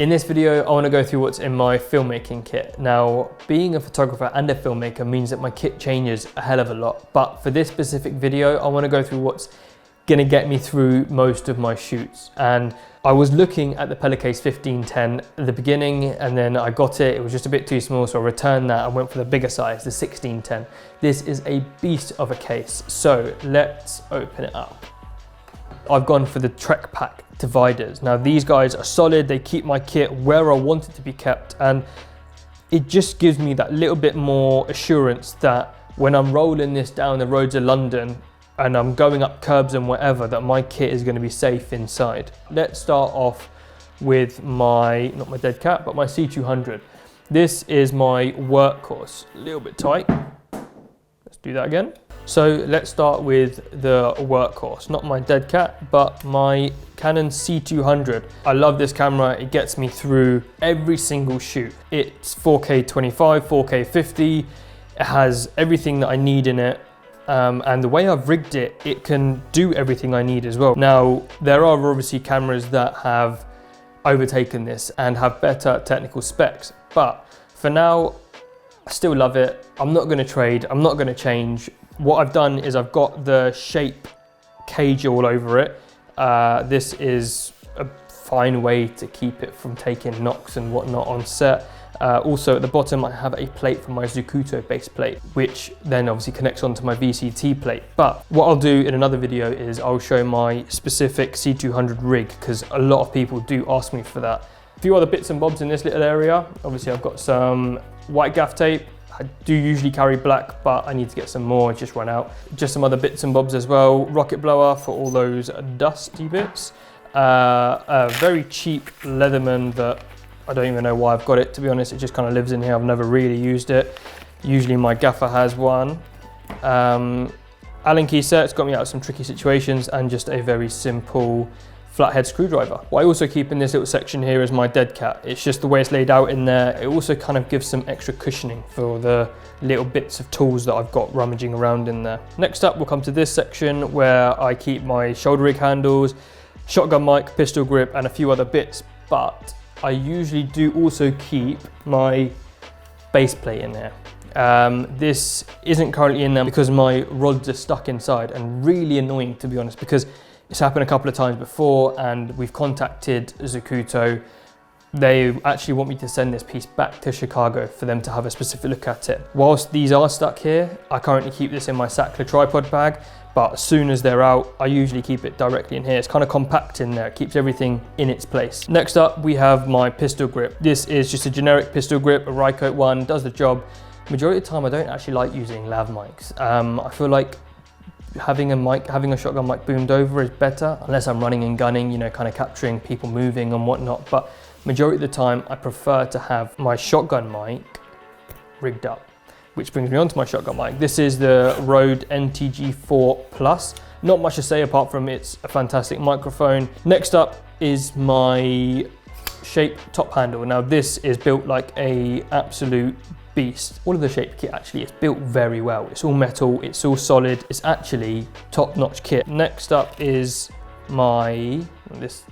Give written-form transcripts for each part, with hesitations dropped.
In this video, I want to go through what's in my filmmaking kit. Now, being a photographer and a filmmaker means that my kit changes a hell of a lot. But for this specific video, I want to go through what's going to get me through most of my shoots. And I was looking at the PeliCase 1510 at the beginning, and then I got it. It was just a bit too small, so I returned that and went for the bigger size, the 1610. This is a beast of a case. So let's open it up. I've gone for the Trekpak dividers. Now these guys are solid, they keep my kit where I want it to be kept, and it just gives me that little bit more assurance that when I'm rolling this down the roads of London and I'm going up curbs and whatever, that my kit is going to be safe inside. Let's start off with my, not my dead cat, but my C200. This is my workhorse. A little bit tight. Let's do that again. So let's start with the workhorse, not my dead cat, but my Canon C200. I love this camera. It gets me through every single shoot. It's 4K 25, 4K 50. It has everything that I need in it. And the way I've rigged it, it can do everything I need as well. Now, there are obviously cameras that have overtaken this and have better technical specs, but for now, I still love it. I'm not gonna trade, I'm not gonna change. What I've done is I've got the shape cage all over it. This is a fine way to keep it from taking knocks and whatnot on set. Also at the bottom I have a plate for my Zacuto Baseplate, which then obviously connects onto my VCT plate. But what I'll do in another video is I'll show my specific C200 rig, because a lot of people do ask me for that. A few other bits and bobs in this little area. Obviously I've got some white gaff tape. I do usually carry black, but I need to get some more, just run out. Just some other bits and bobs as well. Rocket blower for all those dusty bits. A very cheap Leatherman that I don't even know why I've got it, to be honest. It just kind of lives in here. I've never really used it. Usually my gaffer has one. Allen key set's got me out of some tricky situations, and just a very simple flathead screwdriver. What I also keep in this little section here is my dead cat. It's just the way it's laid out in there. It also kind of gives some extra cushioning for the little bits of tools that I've got rummaging around in there. Next up, we'll come to this section where I keep my shoulder rig handles, shotgun mic, pistol grip, and a few other bits. But I usually do also keep my base plate in there. This isn't currently in there because my rods are stuck inside, and really annoying, to be honest, because it's happened a couple of times before and we've contacted Zacuto. They actually want me to send this piece back to Chicago for them to have a specific look at it. Whilst these are stuck here, I currently keep this in my Sackler tripod bag, but as soon as they're out, I usually keep it directly in here. It's kind of compact in there, it keeps everything in its place. Next up, we have my pistol grip. This is just a generic pistol grip, a Rycote one, does the job. Majority of the time, I don't actually like using lav mics. I feel like having a shotgun mic boomed over is better, unless I'm running and gunning, you know, kind of capturing people moving and whatnot. But majority of the time, I prefer to have my shotgun mic rigged up, which brings me on to my shotgun mic. This is the Rode NTG4 Plus. Not much to say apart from it's a fantastic microphone. Next up is my Shape top handle. Now this is built like a absolute beast. All of the Shape kit actually is built very well. It's all metal, it's all solid. It's actually top-notch kit. Next up is my, this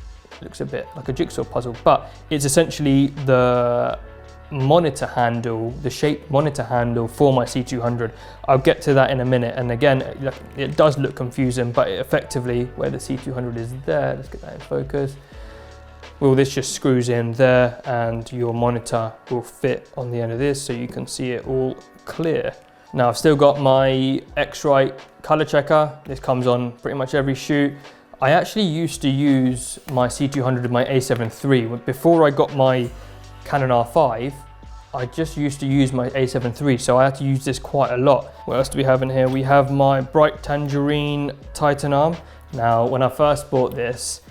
looks a bit like a jigsaw puzzle, but it's essentially the monitor handle, the Shape monitor handle for my C200. I'll get to that in a minute. And again, it does look confusing, but effectively where the C200 is there, let's get that in focus. Well, this just screws in there and your monitor will fit on the end of this so you can see it all clear. Now I've still got my X-Rite color checker. This comes on pretty much every shoot. I actually used to use my C200 and my A7 III. Before I got my Canon R5, I just used to use my A7 III, so I had to use this quite a lot. What else do we have in here? We have my Bright Tangerine Titan Arm. Now, when I first bought this,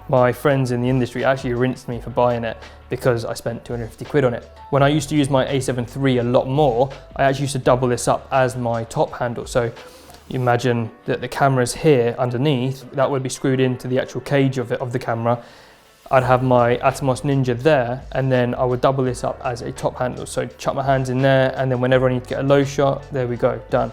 my friends in the industry actually rinsed me for buying it because I spent 250 quid on it. When I used to use my A7 III a lot more, I actually used to double this up as my top handle. So you imagine that the camera's here underneath, that would be screwed into the actual cage of the camera. I'd have my Atomos Ninja there, and then I would double this up as a top handle. So chuck my hands in there, and then whenever I need to get a low shot, there we go, done.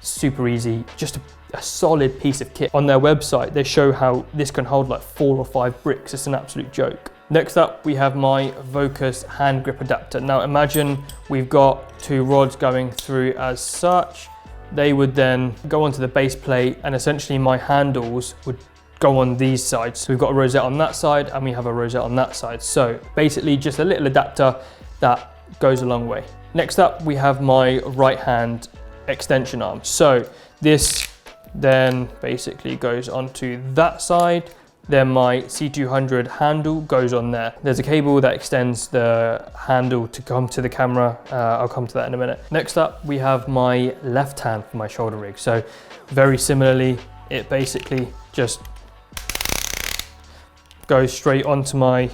Super easy, just a solid piece of kit. On their website, they show how this can hold like 4 or 5 bricks. It's an absolute joke. Next up, we have my Vocus hand grip adapter. Now imagine we've got two rods going through as such. They would then go onto the base plate, and essentially my handles would go on these sides. So we've got a rosette on that side and we have a rosette on that side. So basically just a little adapter that goes a long way. Next up, we have my right hand extension arm. So this then basically goes onto that side. Then my C200 handle goes on there. There's a cable that extends the handle to come to the camera. I'll come to that in a minute. Next up, we have my left hand for my shoulder rig. So very similarly, it basically just goes straight onto my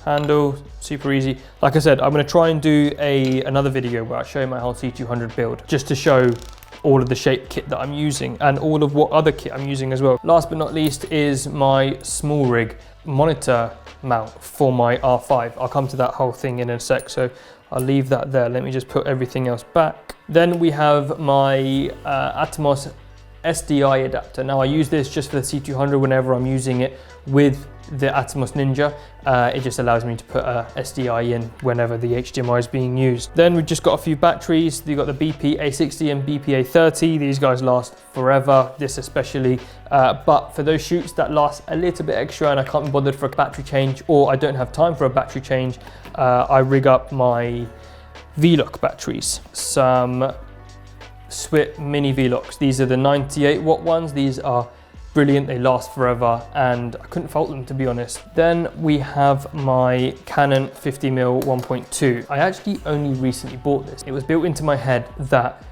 handle, super easy. Like I said, I'm gonna try and do another video where I show you my whole C200 build, just to show all of the shape kit that I'm using and all of what other kit I'm using as well. Last but not least is my small rig monitor mount for my R5. I'll come to that whole thing in a sec, so I'll leave that there. Let me just put everything else back. Then we have my Atomos SDI adapter. Now I use this just for the C200 whenever I'm using it with the Atomos Ninja. It just allows me to put a SDI in whenever the HDMI is being used. Then we've just got a few batteries. You've got the BP A60 and BP A30. These guys last forever, this especially. But for those shoots that last a little bit extra and I can't be bothered for a battery change, or I don't have time for a battery change, I rig up my V-Lock batteries. Some Swit mini V-Locks. These are the 98 watt ones. These are brilliant, they last forever and I couldn't fault them, to be honest. Then we have my Canon 50mm 1.2. I actually only recently bought this. It was built into my head that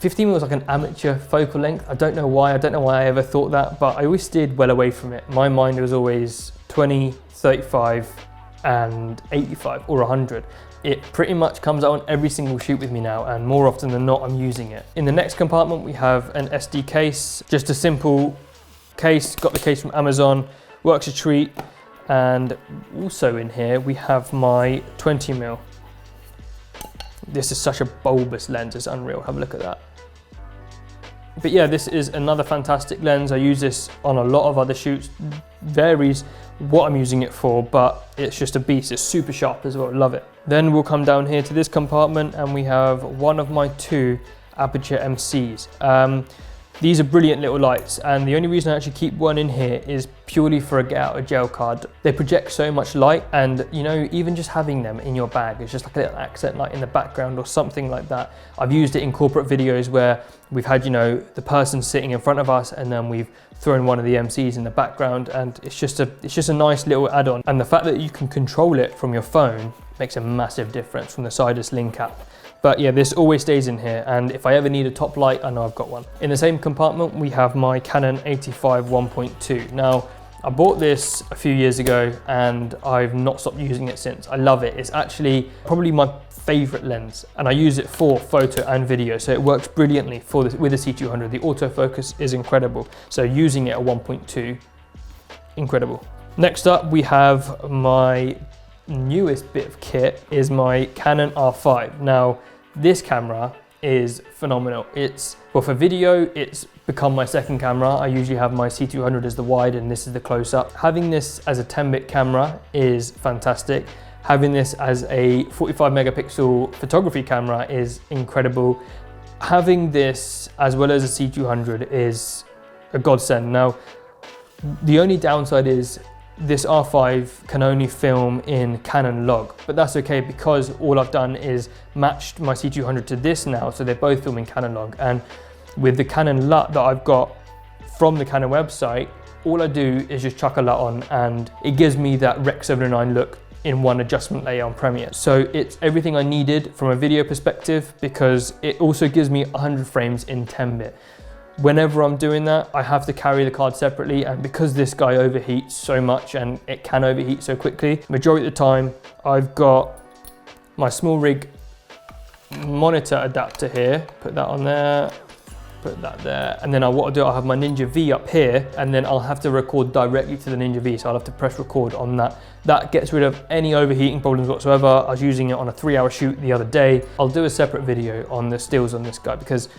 50mm was like an amateur focal length. I don't know why I ever thought that, but I always steered well away from it. My mind was always 20, 35 and 85 or 100. It pretty much comes out on every single shoot with me now, and more often than not, I'm using it. In the next compartment, we have an SD case, just a simple case, got the case from Amazon, works a treat. And also in here, we have my 20mm. This is such a bulbous lens, it's unreal, have a look at that. But yeah, this is another fantastic lens. I use this on a lot of other shoots, varies what I'm using it for, but it's just a beast. It's super sharp as well, love it. Then we'll come down here to this compartment and we have one of my two Aputure MCs. These are brilliant little lights, and the only reason I actually keep one in here is purely for a get out of jail card. They project so much light, and you know, even just having them in your bag, it's just like a little accent light in the background or something like that. I've used it in corporate videos where we've had, you know, the person sitting in front of us and then we've thrown one of the MCs in the background, and it's just a nice little add-on. And the fact that you can control it from your phone makes a massive difference from the Sidus Link app. But yeah, this always stays in here, and if I ever need a top light, I know I've got one. In the same compartment, we have my Canon 85 1.2. Now, I bought this a few years ago and I've not stopped using it since. I love it. It's actually probably my favorite lens, and I use it for photo and video, so it works brilliantly for this, with the C200. The autofocus is incredible, so using it at 1.2, incredible. Next up, we have my newest bit of kit, is my Canon R5. Now, this camera is phenomenal. It's, well, for video, it's become my second camera. I usually have my C200 as the wide and this is the close-up. Having this as a 10-bit camera is fantastic. Having this as a 45 megapixel photography camera is incredible. Having this as well as a C200 is a godsend. Now, the only downside is this R5 can only film in Canon log, but that's okay because all I've done is matched my C200 to this now, so they both film in Canon log. And with the Canon LUT that I've got from the Canon website, all I do is just chuck a LUT on and it gives me that Rec 709 look in one adjustment layer on Premiere. So it's everything I needed from a video perspective, because it also gives me 100 frames in 10-bit. Whenever I'm doing that, I have to carry the card separately, and because this guy overheats so much and it can overheat so quickly, majority of the time I've got my small rig monitor adapter here, put that on there, put that there, and then what I'll do, I'll have my Ninja V up here, and then I'll have to record directly to the Ninja V, so I'll have to press record on that. That gets rid of any overheating problems whatsoever. I was using it on a 3-hour shoot the other day. I'll do a separate video on the stills on this guy, because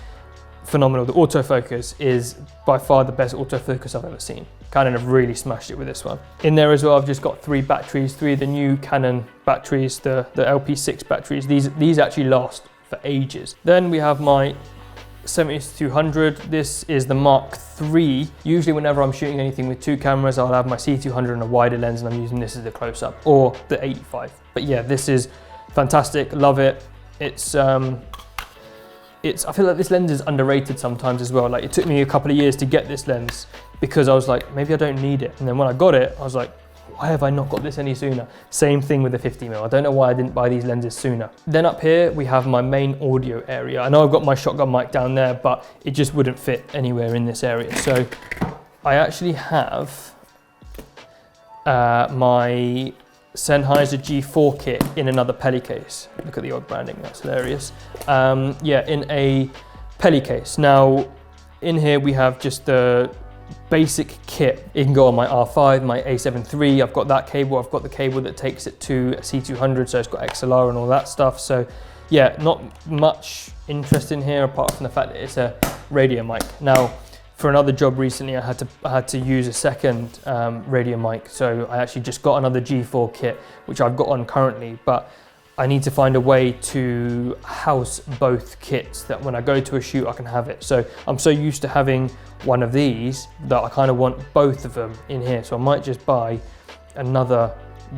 phenomenal. The autofocus is by far the best autofocus I've ever seen. Canon have really smashed it with this one. In there as well, I've just got 3 batteries, 3 of the new Canon batteries, the LP6 batteries. These actually last for ages. Then we have my C200. This is the Mark III. Usually whenever I'm shooting anything with 2 cameras, I'll have my C200 and a wider lens, and I'm using this as the close-up, or the 85. But yeah, this is fantastic, love it. I feel like this lens is underrated sometimes as well. Like, it took me a couple of years to get this lens because I was like, maybe I don't need it. And then when I got it, I was like, why have I not got this any sooner? Same thing with the 50mm. I don't know why I didn't buy these lenses sooner. Then up here, we have my main audio area. I know I've got my shotgun mic down there, but it just wouldn't fit anywhere in this area. So I actually have my Sennheiser G4 kit in another PeliCase. Look at the odd branding, that's hilarious. Yeah, in a PeliCase. Now, in here we have just the basic kit. It can go on my R5, my A7 III. I've got that cable. I've got the cable that takes it to a C200, so it's got XLR and all that stuff. So yeah, not much interest in here apart from the fact that it's a radio mic. Now, for another job recently, I had to use a second radio mic, so I actually just got another G4 kit, which I've got on currently, but I need to find a way to house both kits that when I go to a shoot, I can have it. So I'm so used to having one of these that I kind of want both of them in here. So I might just buy another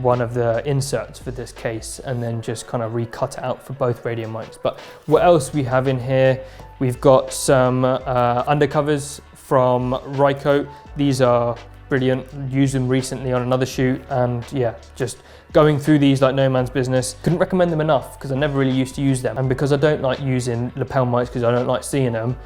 one of the inserts for this case and then just kind of recut it out for both radio mics. But what else we have in here? We've got some undercovers from Ryko. These are brilliant. Used them recently on another shoot, and yeah, just going through these like no man's business. Couldn't recommend them enough because I never really used to use them, and because I don't like using lapel mics because I don't like seeing them,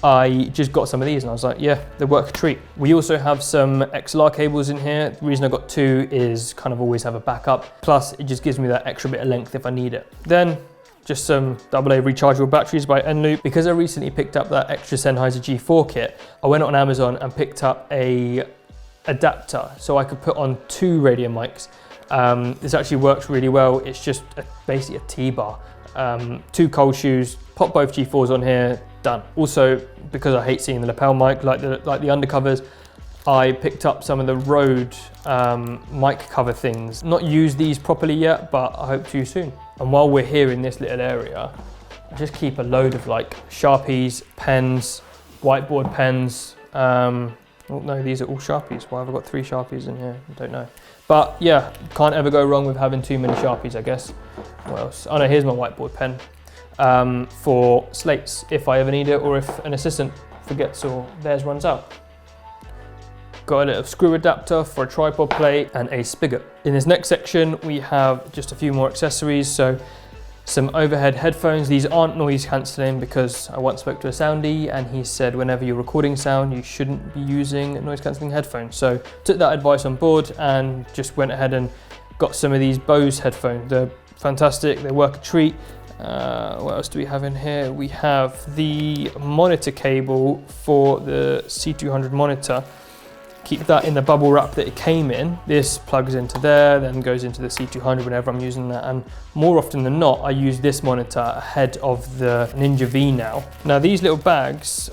I just got some of these and I was like, yeah, they work a treat. We also have some XLR cables in here. The reason I got 2 is kind of always have a backup, plus it just gives me that extra bit of length if I need it. Then just some AA rechargeable batteries by N-Loop. Because I recently picked up that extra Sennheiser G4 kit, I went on Amazon and picked up a adapter so I could put on 2 radio mics. This actually works really well. It's just basically a T-bar. 2 cold shoes, pop both G4s on here, done. Also, because I hate seeing the lapel mic like the undercovers, I picked up some of the Rode mic cover things. Not used these properly yet, but I hope to soon. And while we're here in this little area, I just keep a load of like Sharpies, pens, whiteboard pens. Oh no, these are all Sharpies. Why have I got 3 Sharpies in here? I don't know. But yeah, can't ever go wrong with having too many Sharpies, I guess. What else? Oh no, here's my whiteboard pen for slates, if I ever need it, or if an assistant forgets or theirs runs out. Got a little screw adapter for a tripod plate and a spigot. In this next section, we have just a few more accessories. So some overhead headphones. These aren't noise cancelling because I once spoke to a soundie and he said whenever you're recording sound, you shouldn't be using noise cancelling headphones. So took that advice on board and just went ahead and got some of these Bose headphones. They're fantastic, they work a treat. What else do we have in here? We have the monitor cable for the C200 monitor. Keep that in the bubble wrap that it came in. This plugs into there, then goes into the C200 whenever I'm using that. And more often than not, I use this monitor ahead of the Ninja V now. Now these little bags,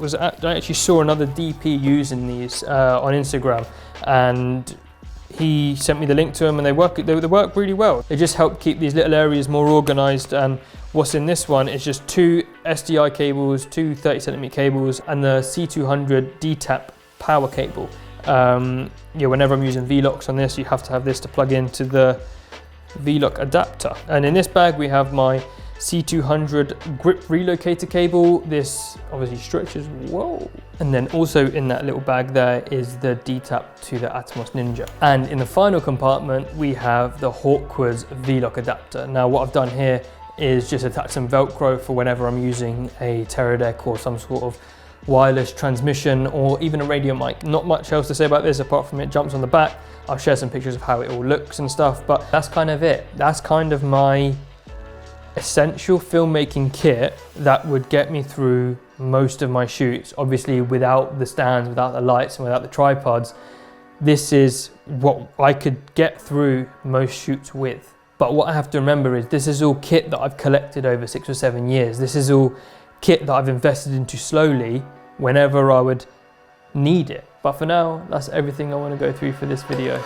I actually saw another DP using these on Instagram, and he sent me the link to them, and they work really well. They just help keep these little areas more organized. And what's in this one is just 2 SDI cables, 2 30cm cables, and the C200 D-Tap power cable. Yeah, whenever I'm using V-Locks on this, you have to have this to plug into the V-Lock adapter. And in this bag, we have my C200 grip relocator cable. This obviously stretches, whoa. And then also in that little bag there is the D-Tap to the Atomos Ninja. And in the final compartment, we have the Hawkwood's V-Lock adapter. Now what I've done here is just attach some Velcro for whenever I'm using a Teradek or some sort of wireless transmission or even a radio mic. Not much else to say about this apart from it jumps on the back. I'll share some pictures of how it all looks and stuff, but that's kind of it. That's kind of my essential filmmaking kit that would get me through most of my shoots. Obviously without the stands, without the lights and without the tripods, this is what I could get through most shoots with. But what I have to remember is this is all kit that I've collected over 6 or 7 years. This is all kit that I've invested into slowly whenever I would need it. But for now, that's everything I want to go through for this video.